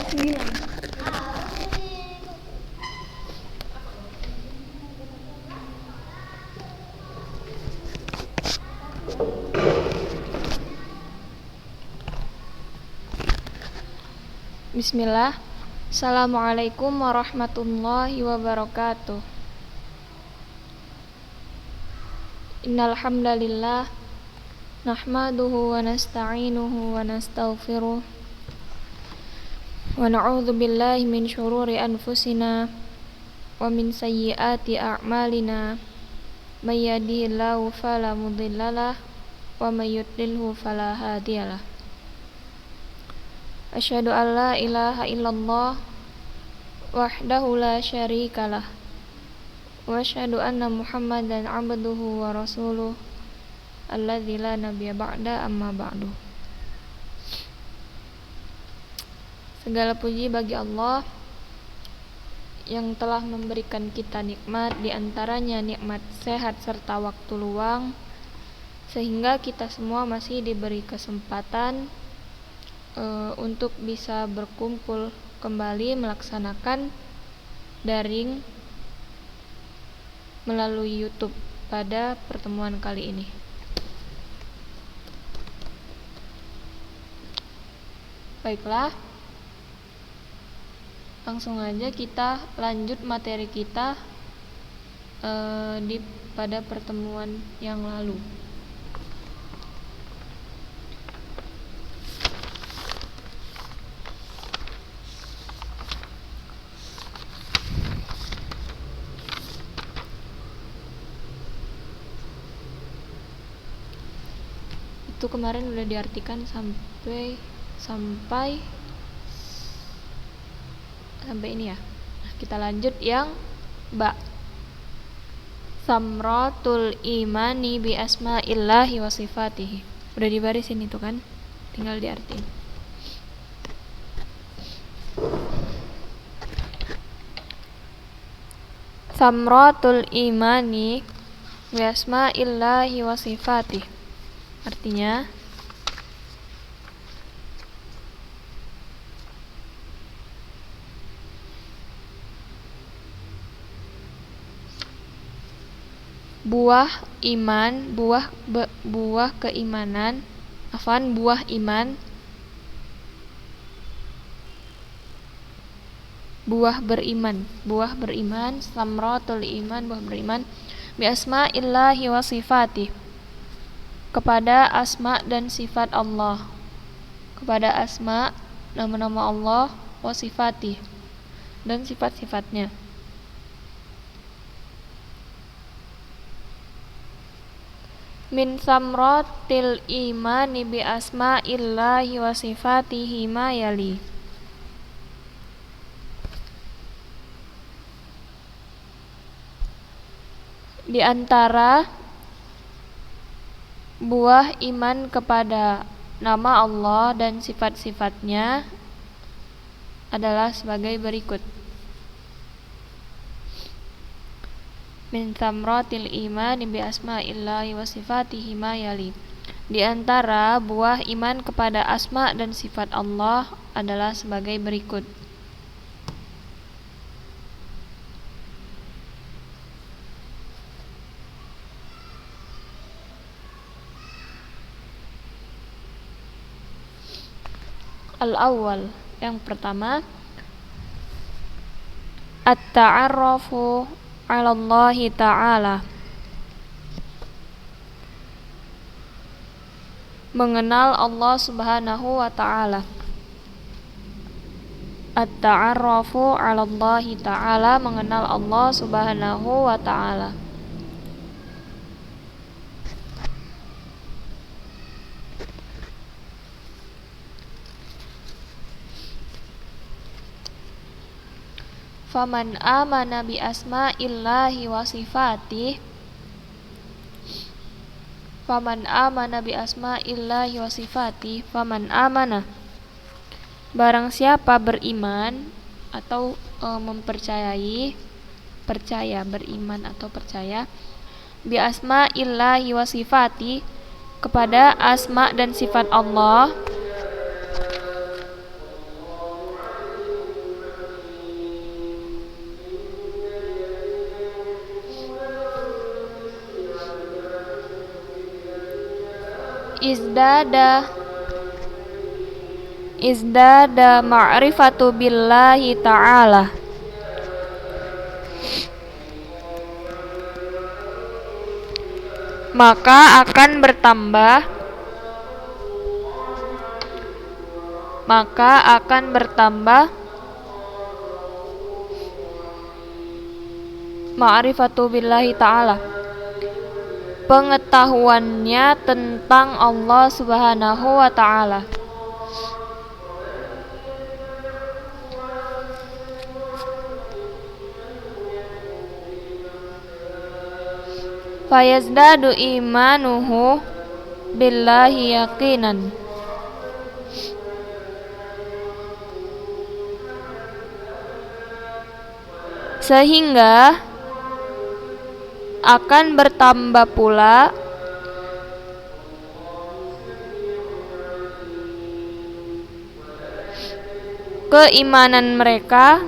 Bismillah. Assalamualaikum warahmatullahi wabarakatuh. Innal hamdalillah nahmaduhu wa nasta'inuhu wa nastaghfiruh wa na'udzu billahi min syururi anfusina wa min sayyiati a'malina may yahdihillahu fala mudhillalah wa may yudlilhu fala hadiyalah. Asyhadu an la ilaha illallah wahdahu la syarikalah wa asyhadu anna Muhammadan abduhu wa rasuluh alladzi la nabiyya ba'da amma ba'du. Segala puji bagi Allah yang telah memberikan kita nikmat, di antaranya nikmat sehat serta waktu luang, sehingga kita semua masih diberi kesempatan untuk bisa berkumpul kembali melaksanakan daring melalui YouTube pada pertemuan kali ini. Baiklah, langsung aja kita lanjut materi kita pada pertemuan yang lalu. Itu kemarin udah diartikan sampai ini ya. Nah, kita lanjut yang ba. Samratul imani bi asma'illahi wa sifatihi. Udah dibarisin itu kan? Tinggal diartiin. Samratul imani bi asma'illahi wa sifatihi. Artinya buah iman, buah keimanan, buah iman, buah beriman, samratul iman, buah beriman, bi asma'illahi wa sifatihi, kepada asma dan sifat Allah, kepada asma nama-nama Allah, wa sifati dan sifat-sifatnya. Min samratil imani bi asma'illahi wa sifatihi ma yali. Di antara buah iman kepada nama Allah dan sifat-sifatnya adalah sebagai berikut. Min samratil iman bi asma'illahi wa sifatihi ma yali. Di antara buah iman kepada asma dan sifat Allah adalah sebagai berikut. Al-awwal, yang pertama, at-ta'arrufu 'ala Allah ta'ala, mengenal Allah Subhanahu wa ta'ala. At-ta'arrufu 'ala Allah ta'ala, mengenal Allah Subhanahu wa ta'ala. Faman amana bi asma'illahi wa sifatih, faman amana bi asma'illahi wa sifatih, faman amana, barang siapa beriman atau mempercayai, percaya, beriman atau percaya, bi asma'illahi wa sifati, kepada asma dan sifat Allah, izdada ma'rifatu billahi ta'ala, maka akan bertambah ma'rifatu billahi ta'ala, pengetahuannya tentang Allah Subhanahu wa ta'ala. Fayazdadu imanuhu billahi yaqinan, sehingga akan bertambah pula keimanan mereka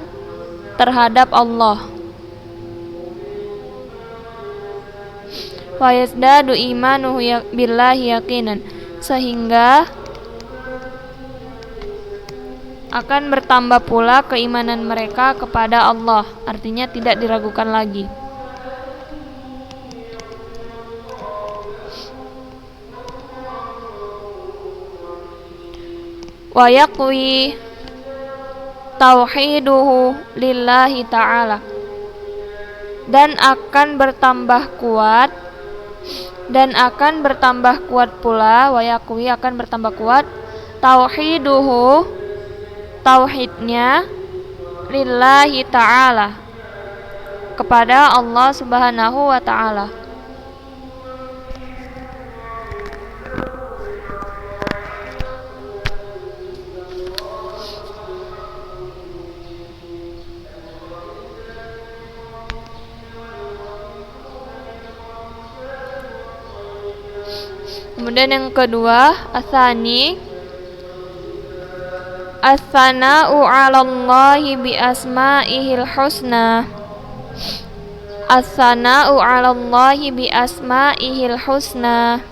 terhadap Allah. Fayazdadu imanuhu billahi yaqinan, sehingga akan bertambah pula keimanan mereka kepada Allah, artinya tidak diragukan lagi. Wa yaqwi tauhiduhu lillahi ta'ala, dan akan bertambah kuat pula, wa yaqwi akan bertambah kuat, tauhiduhu tauhidnya, lillahi ta'ala kepada Allah Subhanahu wa ta'ala. Kemudian yang kedua, as-sana'u 'alallahi bi asma'ihil husna. As-sana'u 'alallahi bi asma'ihil husna,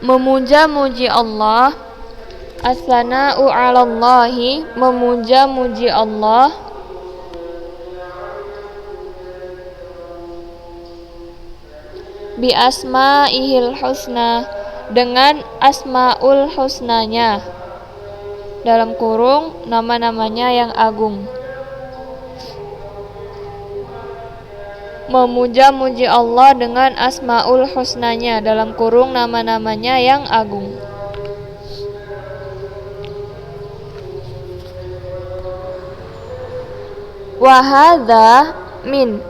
memuja-muji Allah. As-sana'u 'alallahi, memuja-muji Allah, bi asma'ihil husna, dengan asmaul husnanya, dalam kurung nama-namanya yang agung. Memuja-muji Allah dengan asmaul husnanya, dalam kurung nama-namanya yang agung. Wa hadza min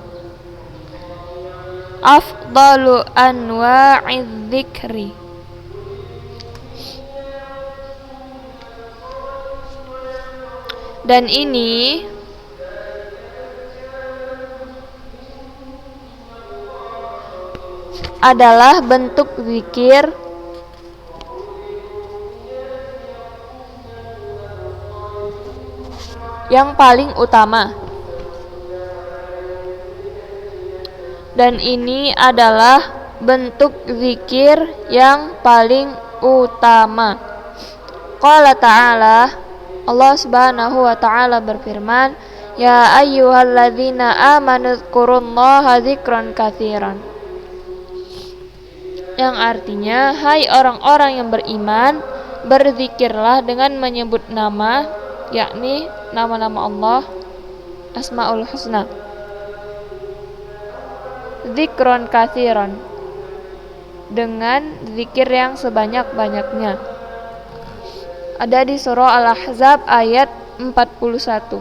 afdalu anwa'iz dzikri, dan ini adalah bentuk zikir yang paling utama. Dan ini adalah bentuk zikir yang paling utama. Qala ta'ala, Allah Subhanahu wa ta'ala berfirman, ya ayyuhalladzina amanu dzkurullaha dzikran katsiran, yang artinya, hai orang-orang yang beriman, berzikirlah dengan menyebut nama, yakni nama-nama Allah, asmaul husna, dzikron katsiran, dengan zikir yang sebanyak-banyaknya. Ada di surah Al-Ahzab ayat 41.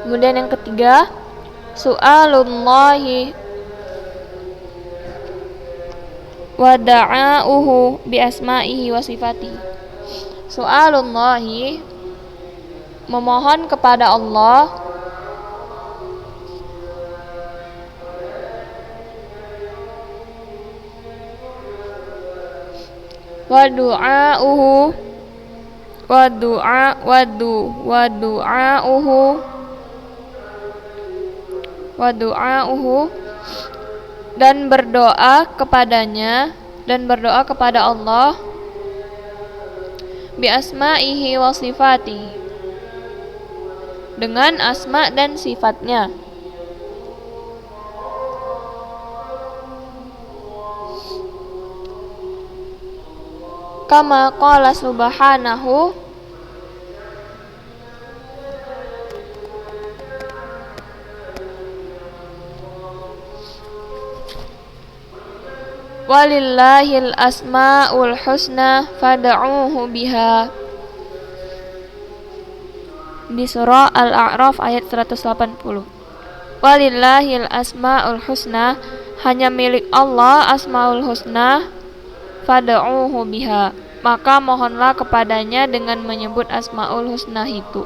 Kemudian yang ketiga, su'alullahi wa da'auhu bi asma'ihi wa sifatihi. Su'alullahi, memohon kepada Allah wa du'auhu wa du'auhu dan berdoa kepadanya dan berdoa kepada Allah bi asma'ihi wa sifati dengan asma dan sifatnya. Kama qala subhanahu walillahil asmaul husna fad'uuhu biha di surah Al-A'raf ayat 180. Walillahil asmaul husna, hanya milik Allah asmaul husna, fad'uuhu biha, maka mohonlah kepadanya dengan menyebut asmaul husna itu.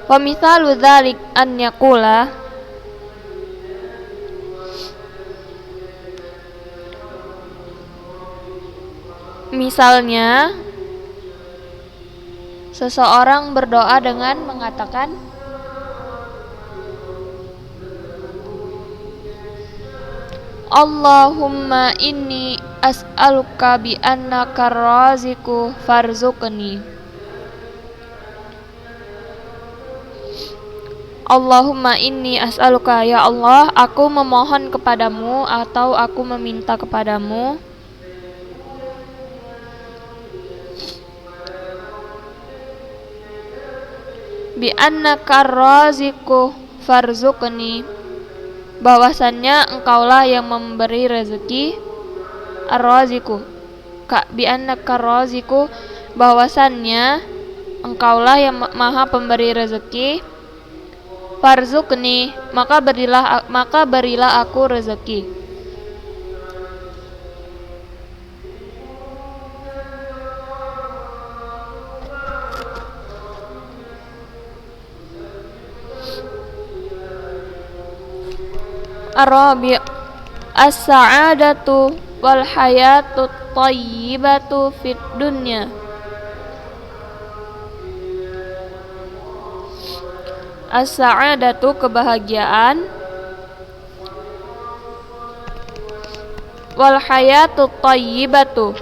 Wa mithalu dzalik an yaqula misalnya seseorang berdoa dengan mengatakan Allahumma inni as'aluka bi annaka raziqu farzuqni. Allahumma inni as'aluka, ya Allah, aku memohon kepadamu atau aku meminta kepadamu bi annaka raziqu farzuqni, bahwasannya engkaulah yang memberi rezeki. Ar-raziqu bi annaka raziqu, bahwasannya engkaulah yang maha pemberi rezeki. Farzuqni, maka berilah aku rezeki. Ar-rabi' as-sa'adatu wal hayatu thayyibatu fid dunya. As-sa'adatu, kebahagiaan, wal hayatu thayyibatu,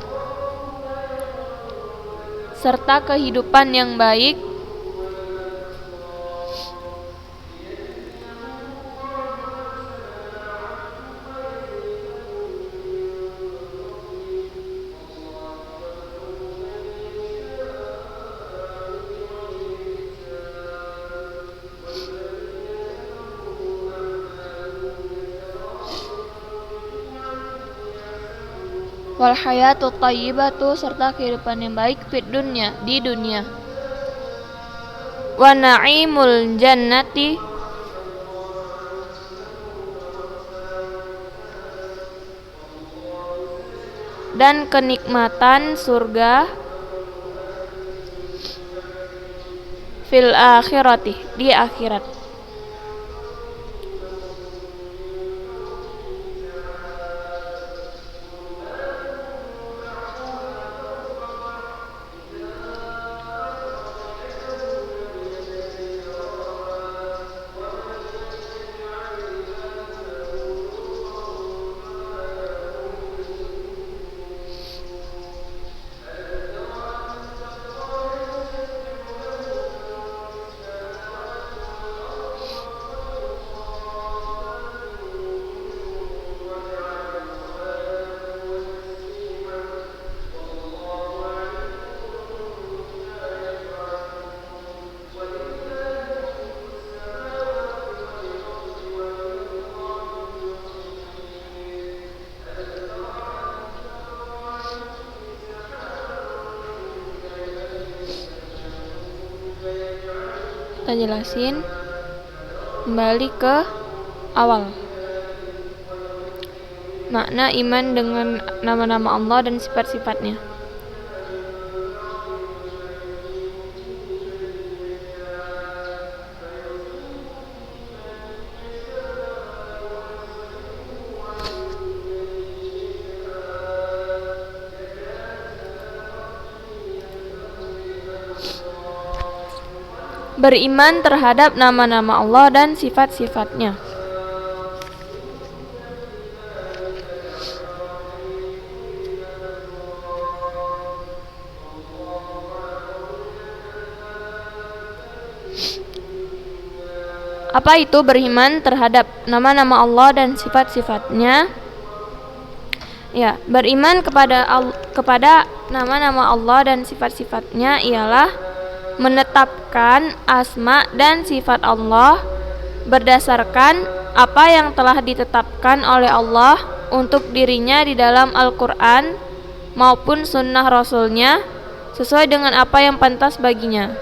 serta kehidupan yang baik, wal hayatu thayyibatu, serta kehidupan yang baik fid dunya, di dunia, wa na'imul jannati, dan kenikmatan surga, fil akhirati, di akhirat. Kita jelasin kembali ke awal. makna iman dengan nama-nama Allah dan sifat-sifatnya. Beriman terhadap nama-nama Allah dan sifat-sifatnya. Apa itu beriman terhadap nama-nama Allah dan sifat-sifatnya? Ya, beriman kepada nama-nama Allah dan sifat-sifatnya ialah menetapkan asma dan sifat Allah berdasarkan apa yang telah ditetapkan oleh Allah untuk dirinya di dalam Al-Quran maupun sunnah Rasulnya sesuai dengan apa yang pantas baginya.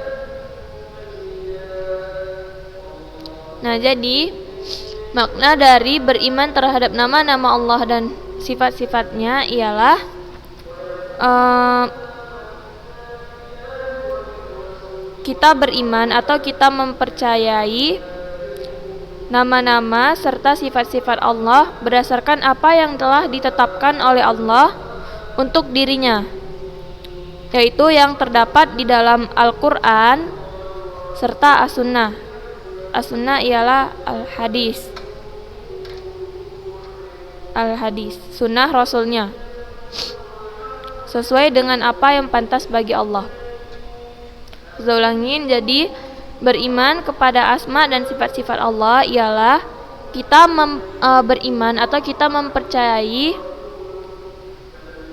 Nah, jadi makna dari beriman terhadap nama-nama Allah dan sifat-sifatnya ialah kita beriman atau kita mempercayai nama-nama serta sifat-sifat Allah berdasarkan apa yang telah ditetapkan oleh Allah untuk dirinya, yaitu yang terdapat di dalam Al-Quran serta As-Sunnah. As-Sunnah ialah Al-Hadis, Sunnah Rasulnya, sesuai dengan apa yang pantas bagi Allah. Saya ulangin, jadi beriman kepada asma dan sifat-sifat Allah ialah kita beriman atau kita mempercayai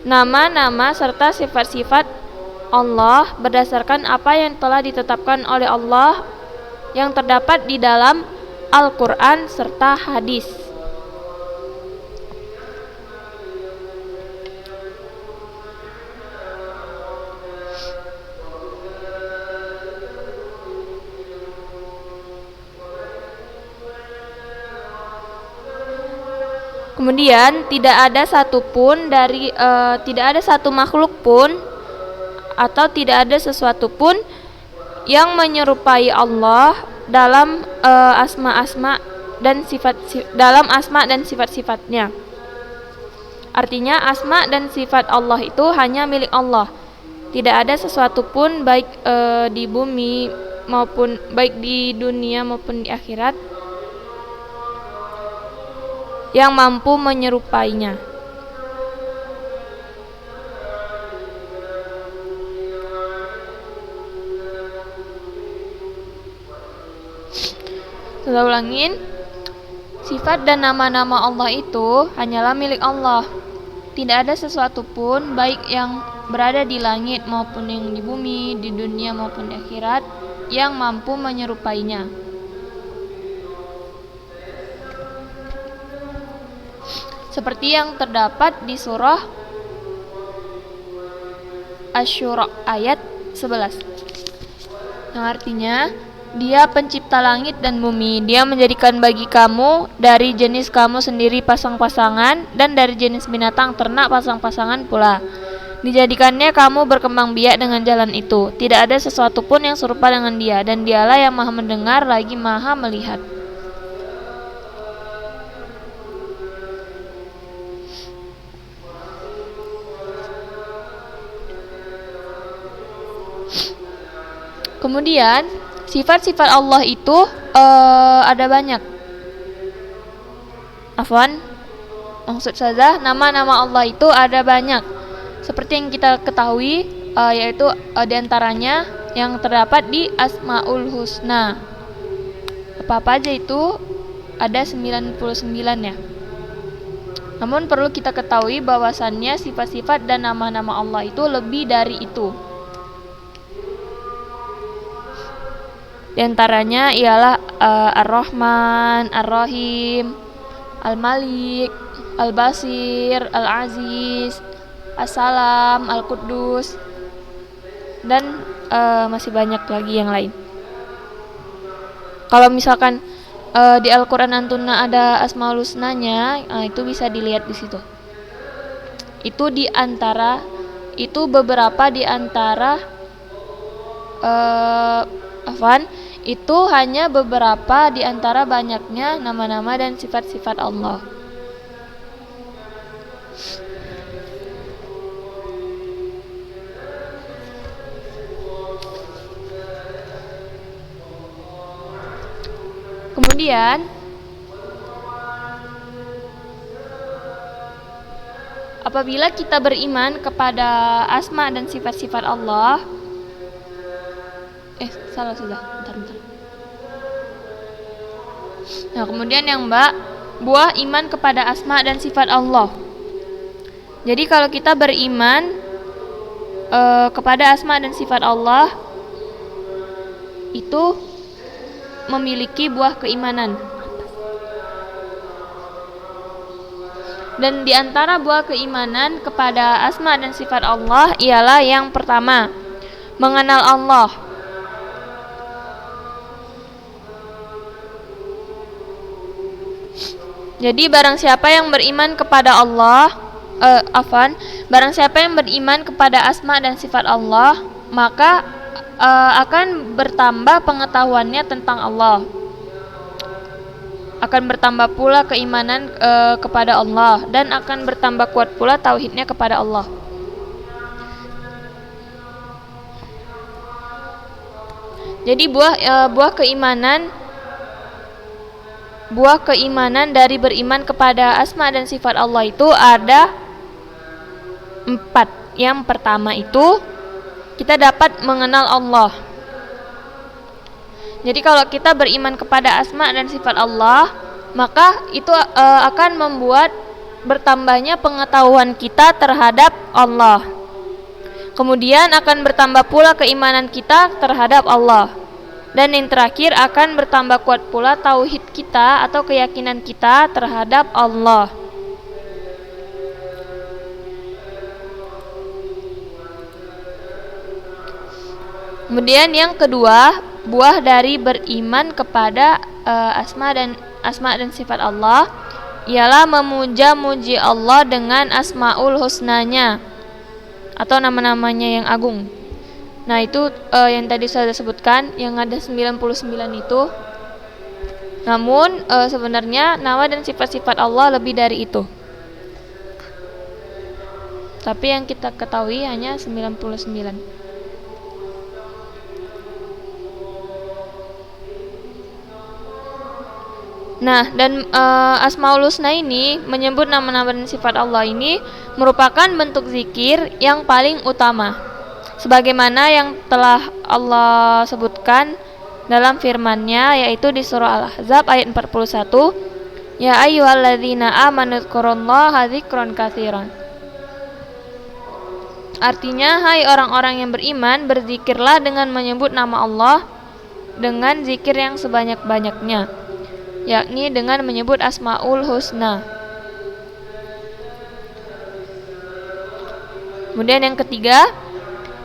nama-nama serta sifat-sifat Allah berdasarkan apa yang telah ditetapkan oleh Allah yang terdapat di dalam Al-Quran serta hadis. Kemudian tidak ada satu makhluk pun atau tidak ada sesuatu pun yang menyerupai Allah dalam asma dan sifat-sifatnya. Artinya asma dan sifat Allah itu hanya milik Allah. Tidak ada sesuatu pun baik di bumi maupun baik di dunia maupun di akhirat yang mampu menyerupainya. Saya ulangin, sifat dan nama-nama Allah itu hanyalah milik Allah. Tidak ada sesuatu pun baik yang berada di langit maupun yang di bumi, di dunia maupun di akhirat yang mampu menyerupainya. Seperti yang terdapat di surah Asy-Syura ayat 11. Yang artinya, Dia pencipta langit dan bumi. Dia menjadikan bagi kamu dari jenis kamu sendiri pasang-pasangan dan dari jenis binatang ternak pasang-pasangan pula. Dijadikannya kamu berkembang biak dengan jalan itu. Tidak ada sesuatu pun yang serupa dengan Dia, dan Dialah yang Maha mendengar lagi Maha melihat. Kemudian sifat-sifat Allah itu ada banyak. Maksud saja nama-nama Allah itu ada banyak. Seperti yang kita ketahui, yaitu diantaranya yang terdapat di Asmaul Husna. Apa-apa aja itu ada 99 ya. Namun perlu kita ketahui bahwasannya sifat-sifat dan nama-nama Allah itu lebih dari itu. Di antaranya ialah Ar-Rahman, Ar-Rahim, Al-Malik, Al-Basir, Al-Aziz, As-Salam, Al-Quddus, dan masih banyak lagi yang lain. Kalau misalkan di Al-Qur'an Antuna ada Asmaul Husnanya, itu bisa dilihat di situ. Itu beberapa di antara itu hanya beberapa di antara banyaknya nama-nama dan sifat-sifat Allah. Kemudian apabila kita beriman kepada asma dan sifat-sifat Allah, bentar. Nah, kemudian yang buah iman kepada asma dan sifat Allah. Jadi kalau kita beriman kepada asma dan sifat Allah, itu memiliki buah keimanan. Dan di antara buah keimanan kepada asma dan sifat Allah ialah yang pertama, mengenal Allah. Jadi barang siapa yang beriman kepada Allah, barang siapa yang beriman kepada asma dan sifat Allah, maka akan bertambah pengetahuannya tentang Allah. Akan bertambah pula keimanan kepada Allah, dan akan bertambah kuat pula tauhidnya kepada Allah. Jadi buah keimanan dari beriman kepada asma dan sifat Allah itu ada 4. Yang pertama itu kita dapat mengenal Allah. Jadi kalau kita beriman kepada asma dan sifat Allah, maka itu akan membuat bertambahnya pengetahuan kita terhadap Allah. Kemudian akan bertambah pula keimanan kita terhadap Allah. Dan yang terakhir akan bertambah kuat pula tauhid kita atau keyakinan kita terhadap Allah. Kemudian yang kedua, buah dari beriman kepada asma dan sifat Allah ialah memuja-muji Allah dengan asmaul husnanya atau nama-namanya yang agung. Nah, itu yang tadi saya sebutkan, yang ada 99 itu. Namun sebenarnya nama dan sifat-sifat Allah lebih dari itu. Tapi yang kita ketahui hanya 99. Nah, dan Asmaul Husna ini menyebut nama-nama dan sifat Allah ini merupakan bentuk zikir yang paling utama. Sebagaimana yang telah Allah sebutkan dalam firman-Nya, yaitu di surah Al-Ahzab ayat 41, Ya ayyuhalladzina amanu dzkurullaha dzikran katsiran. Artinya, hai orang-orang yang beriman, berzikirlah dengan menyebut nama Allah dengan zikir yang sebanyak-banyaknya, yakni dengan menyebut Asmaul Husna. Kemudian yang ketiga,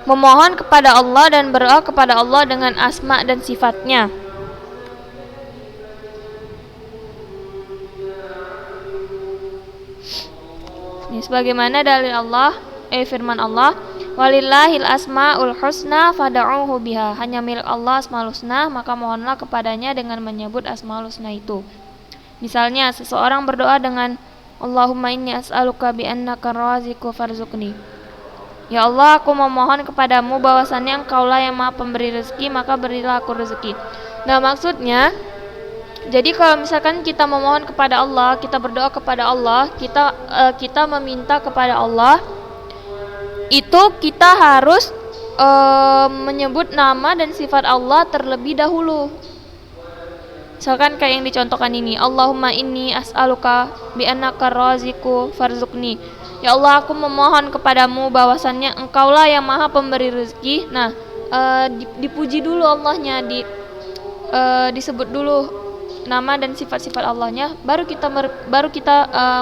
memohon kepada Allah dan berdoa kepada Allah dengan asma dan sifatnya. Ini sebagaimana dalil firman Allah, walillahil asmaul husna fad'uhu biha. Hanya milik Allah asmaul husna, maka mohonlah kepadanya dengan menyebut asmaul husna itu. Misalnya seseorang berdoa dengan Allahumma inni as'aluka bi annaka raziqu farzuqni. Ya Allah, aku memohon kepadamu bahwasannya Engkaulah yang Maha Pemberi rezeki, maka berilah aku rezeki. Nah, maksudnya, jadi kalau misalkan kita memohon kepada Allah, kita berdoa kepada Allah, kita meminta kepada Allah, itu kita harus menyebut nama dan sifat Allah terlebih dahulu. Misalkan kayak yang dicontohkan ini, Allahumma inni as'aluka bi annaka raziqu farzuqni. Ya Allah, aku memohon kepadamu bahwasannya Engkaulah yang Maha Pemberi rezeki. Nah, dipuji dulu Allahnya, disebut dulu nama dan sifat-sifat Allahnya, baru kita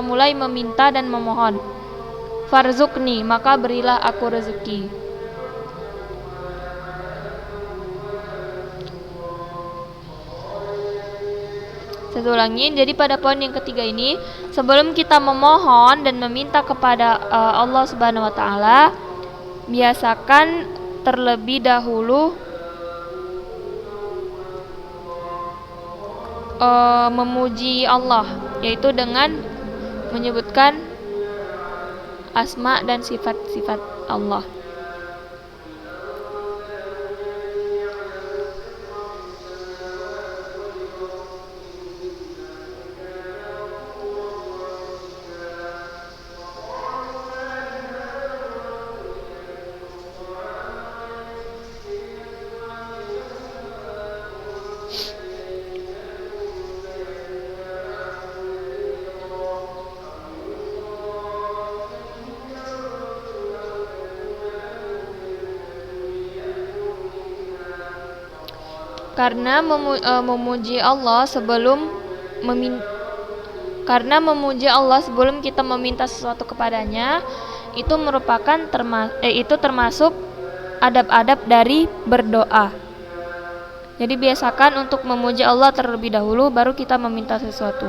mulai meminta dan memohon. Farzuqni, maka berilah aku rezeki. Saya ulangi, jadi pada poin yang ketiga ini, sebelum kita memohon dan meminta kepada Allah Subhanahu wa taala, biasakan terlebih dahulu memuji Allah, yaitu dengan menyebutkan asma dan sifat-sifat Allah. Karena memuji Allah sebelum kita meminta sesuatu kepadanya itu merupakan termasuk adab-adab dari berdoa. Jadi biasakan untuk memuji Allah terlebih dahulu baru kita meminta sesuatu.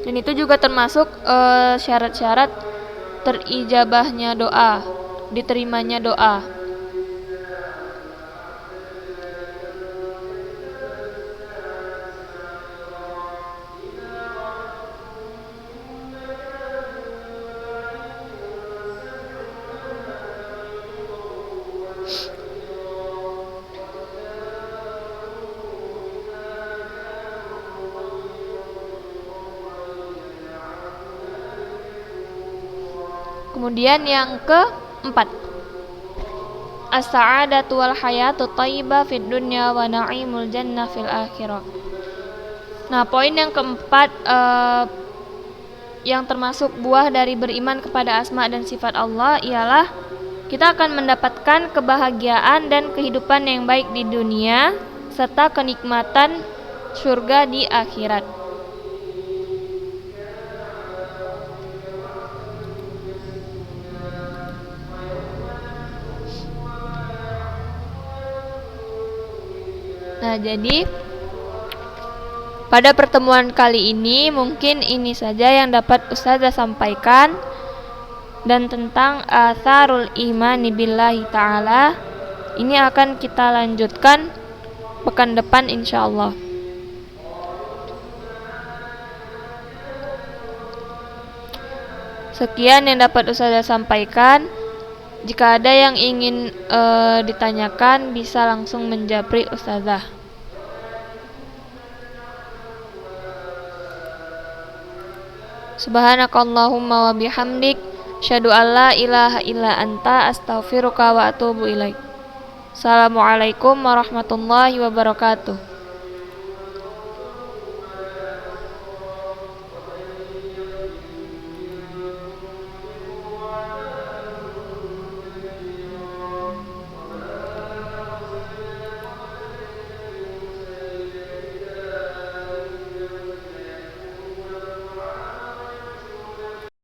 Dan itu juga termasuk syarat-syarat terijabahnya doa, diterimanya doa. Kemudian yang keempat, as-sa'adatu wal hayatu thayyibah fid dunya wa na'imul jannah fil akhirah. Nah, poin yang keempat yang termasuk buah dari beriman kepada asma dan sifat Allah ialah kita akan mendapatkan kebahagiaan dan kehidupan yang baik di dunia serta kenikmatan surga di akhirat. Nah, jadi pada pertemuan kali ini mungkin ini saja yang dapat Ustazah sampaikan, dan tentang atharul imani billahi ta'ala ini akan kita lanjutkan pekan depan insyaallah. Sekian yang dapat Ustazah sampaikan. Jika ada yang ingin ditanyakan bisa langsung menjapri Ustazah. Subhanakallahumma wa bihamdik, asyhadu an la ilaha illa anta, astaghfiruka wa atubu ilaik. Assalamualaikum warahmatullahi wabarakatuh.